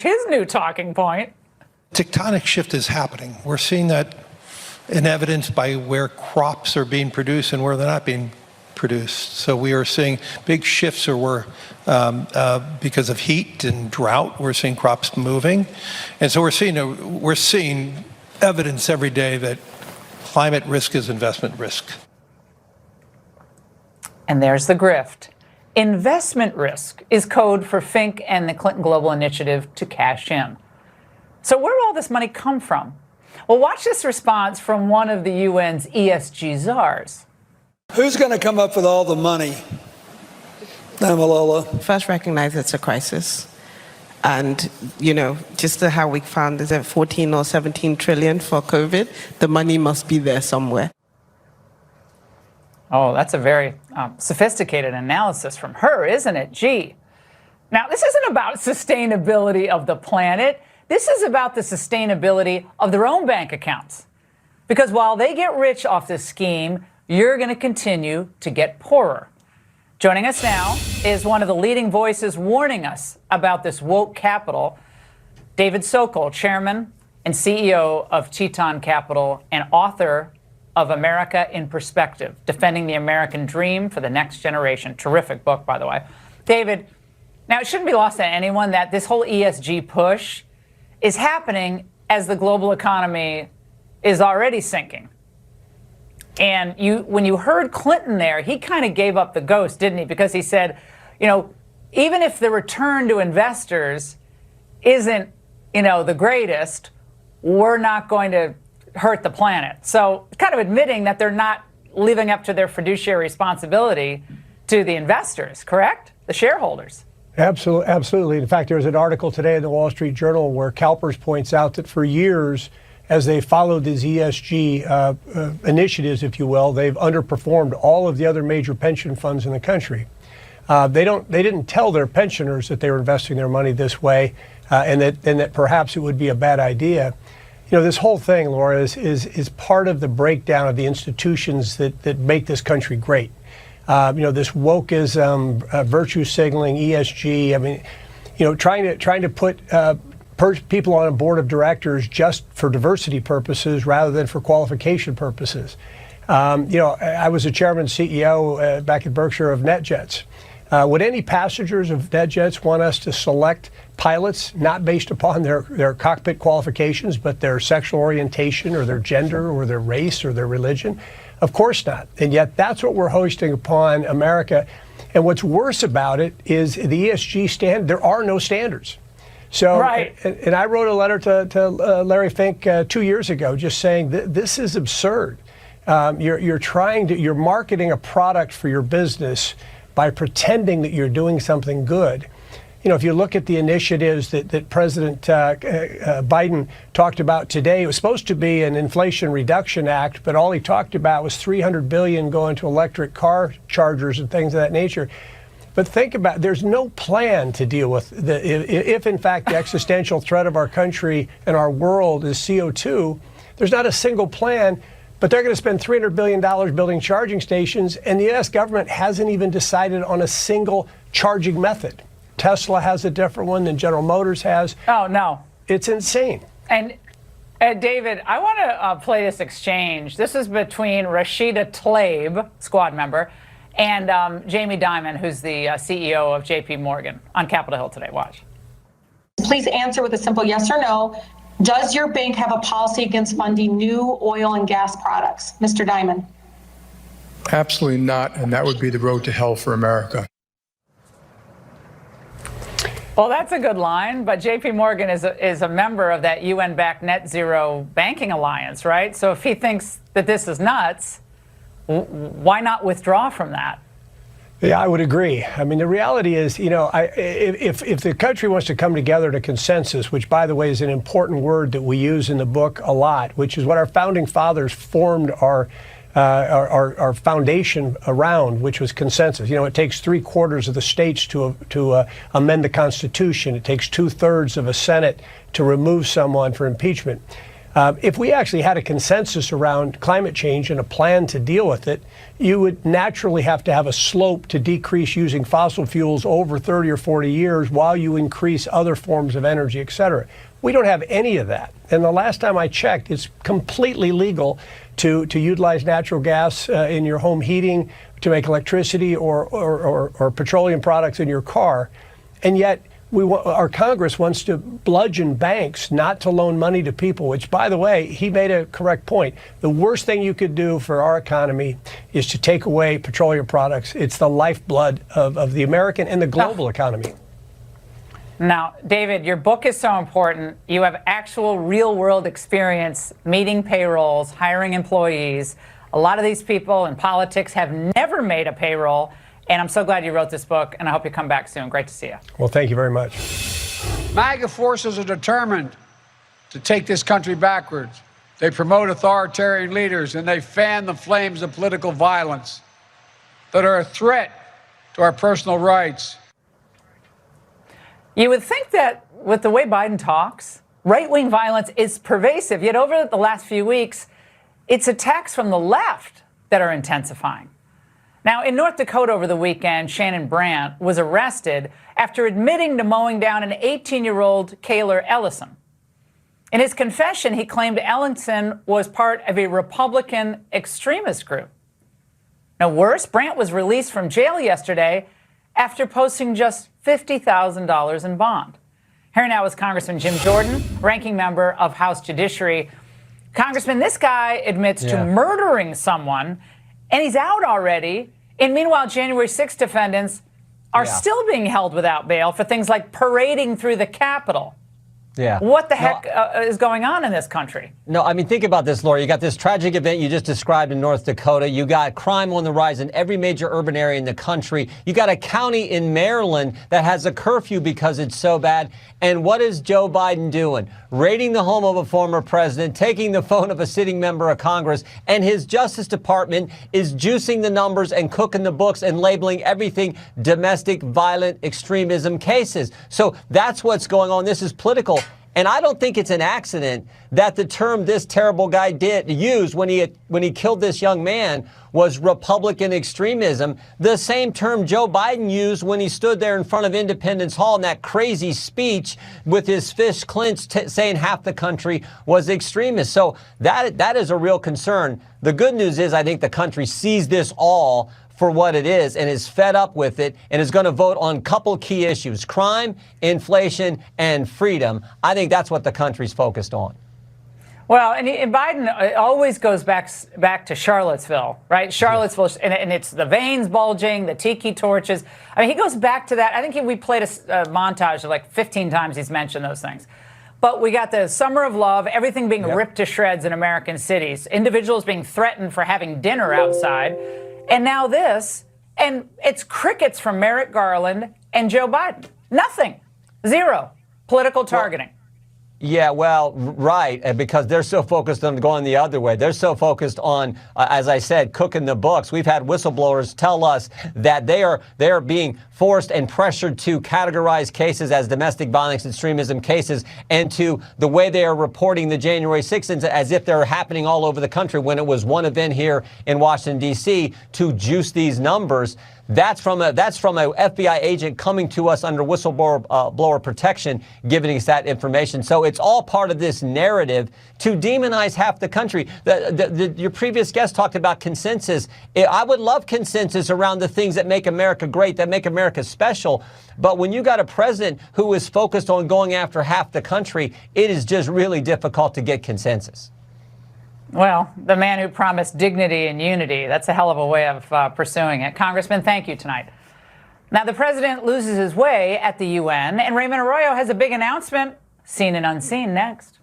his new talking point. Tectonic shift is happening. We're seeing that in evidence by where crops are being produced and where they're not being produced. So we are seeing big shifts, or because of heat and drought, we're seeing crops moving. And so we're seeing evidence every day that climate risk is investment risk. And there's the grift. Investment risk is code for Fink and the Clinton Global Initiative to cash in. So where will all this money come from? Well, watch this response from one of the UN's ESG czars. Who's going to come up with all the money, Amalola? First, recognize it's a crisis. And, just how we found is it 14 or 17 trillion for COVID, the money must be there somewhere. Oh, that's a very sophisticated analysis from her, isn't it? Gee. Now, this isn't about sustainability of the planet. This is about the sustainability of their own bank accounts. Because while they get rich off this scheme, you're going to continue to get poorer. Joining us now is one of the leading voices warning us about this woke capital, David Sokol, chairman and CEO of Teton Capital and author of America in Perspective, Defending the American Dream for the Next Generation. Terrific book, by the way. David, now it shouldn't be lost to anyone that this whole ESG push is happening as the global economy is already sinking. And when you heard Clinton there, he kind of gave up the ghost, didn't he? Because he said, even if the return to investors isn't, the greatest, we're not going to hurt the planet. So kind of admitting that they're not living up to their fiduciary responsibility to the investors, correct? The shareholders. Absolutely. In fact, there's an article today in the Wall Street Journal where CalPERS points out that for years, as they followed these ESG initiatives, if you will, they've underperformed all of the other major pension funds in the country. They didn't tell their pensioners that they were investing their money this way, and that perhaps it would be a bad idea. This whole thing, Laura, is part of the breakdown of the institutions that make this country great. This wokeism, virtue signaling, ESG. Trying to put people on a board of directors just for diversity purposes rather than for qualification purposes. I was a chairman CEO back at Berkshire of NetJets. Would any passengers of NetJets want us to select pilots not based upon their cockpit qualifications, but their sexual orientation or their gender or their race or their religion? Of course not. And yet that's what we're hoisting upon America. And what's worse about it is the ESG standard. There are no standards. So, right. And I wrote a letter to Larry Fink 2 years ago just saying this is absurd. You're marketing a product for your business by pretending that you're doing something good. If you look at the initiatives that President Biden talked about today, it was supposed to be an Inflation Reduction Act, but all he talked about was $300 billion going to electric car chargers and things of that nature. But think about it, there's no plan to deal with if in fact the existential threat of our country and our world is CO2, there's not a single plan, but they're going to spend $300 billion building charging stations, and the U.S. government hasn't even decided on a single charging method. Tesla has a different one than General Motors has. Oh, no. It's insane. And David, I want to play this exchange. This is between Rashida Tlaib, squad member, and Jamie Dimon, who's the CEO of JP Morgan, on Capitol Hill today. Watch. Please answer with a simple yes or no. Does your bank have a policy against funding new oil and gas products? Mr. Dimon. Absolutely not, and that would be the road to hell for America. Well, that's a good line, but JP Morgan is a member of that UN-backed net zero banking alliance, right? So if he thinks that this is nuts, why not withdraw from that? Yeah, I would agree. I mean, the reality is, if the country wants to come together to consensus, which, by the way, is an important word that we use in the book a lot, which is what our founding fathers formed our foundation around, which was consensus. It takes 3/4 of the states to amend the Constitution. It takes 2/3 of a Senate to remove someone for impeachment. If we actually had a consensus around climate change and a plan to deal with it, you would naturally have to have a slope to decrease using fossil fuels over 30 or 40 years while you increase other forms of energy, et cetera. We don't have any of that. And the last time I checked, it's completely legal to utilize natural gas in your home heating, to make electricity or petroleum products in your car. And yet, our Congress wants to bludgeon banks not to loan money to people, which, by the way, he made a correct point. The worst thing you could do for our economy is to take away petroleum products. It's the lifeblood of the American and the global economy. Now, David, your book is so important. You have actual real-world experience meeting payrolls, hiring employees. A lot of these people in politics have never made a payroll. And I'm so glad you wrote this book, and I hope you come back soon. Great to see you. Well, thank you very much. MAGA forces are determined to take this country backwards. They promote authoritarian leaders, and they fan the flames of political violence that are a threat to our personal rights. You would think that with the way Biden talks, right-wing violence is pervasive. Yet over the last few weeks, it's attacks from the left that are intensifying. Now, in North Dakota over the weekend, Shannon Brandt was arrested after admitting to mowing down an 18-year-old Kaylor Ellison. In his confession, he claimed Ellison was part of a Republican extremist group. Now, worse, Brandt was released from jail yesterday after posting just $50,000 in bond. Here now is Congressman Jim Jordan, ranking member of House Judiciary. Congressman, this guy admits to murdering someone, and he's out already. And meanwhile, January 6 defendants are still being held without bail for things like parading through the Capitol. What the heck is going on in this country? No, I mean, think about this, Laura. You got this tragic event you just described in North Dakota. You got crime on the rise in every major urban area in the country. You got a county in Maryland that has a curfew because it's so bad. And what is Joe Biden doing? Raiding the home of a former president, taking the phone of a sitting member of Congress, and his Justice Department is juicing the numbers and cooking the books and labeling everything domestic violent extremism cases. So that's what's going on. This is political. And I don't think it's an accident that the term this terrible guy used when he killed this young man was Republican extremism, the same term Joe Biden used when he stood there in front of Independence Hall in that crazy speech with his fist clenched saying half the country was extremist. So that is a real concern. The good news is I think the country sees this all for what it is and is fed up with it and is going to vote on a couple key issues: crime, inflation, and freedom. I think that's what the country's focused on. Well, and Biden always goes back to Charlottesville, right? Charlottesville, and it's the veins bulging, the tiki torches. I mean, he goes back to that. I think we played a montage of like 15 times he's mentioned those things. But we got the Summer of Love, everything being ripped to shreds in American cities, individuals being threatened for having dinner outside. And now this, and it's crickets from Merrick Garland and Joe Biden. Nothing. Zero. Political targeting. Yeah, well, right, because they're so focused on going the other way. They're so focused on, as I said, cooking the books. We've had whistleblowers tell us that they are being forced and pressured to categorize cases as domestic violence extremism cases, and to the way they are reporting the January 6th as if they're happening all over the country when it was one event here in Washington, D.C., to juice these numbers. That's from a FBI agent coming to us under whistleblower blower protection, giving us that information. So it's all part of this narrative to demonize half the country. Your previous guest talked about consensus. I would love consensus around the things that make America great, that make America special. But when you got a president who is focused on going after half the country, it is just really difficult to get consensus. Well, the man who promised dignity and unity, that's a hell of a way of pursuing it. Congressman, thank you tonight. Now, the president loses his way at the UN, and Raymond Arroyo has a big announcement, seen and unseen, next.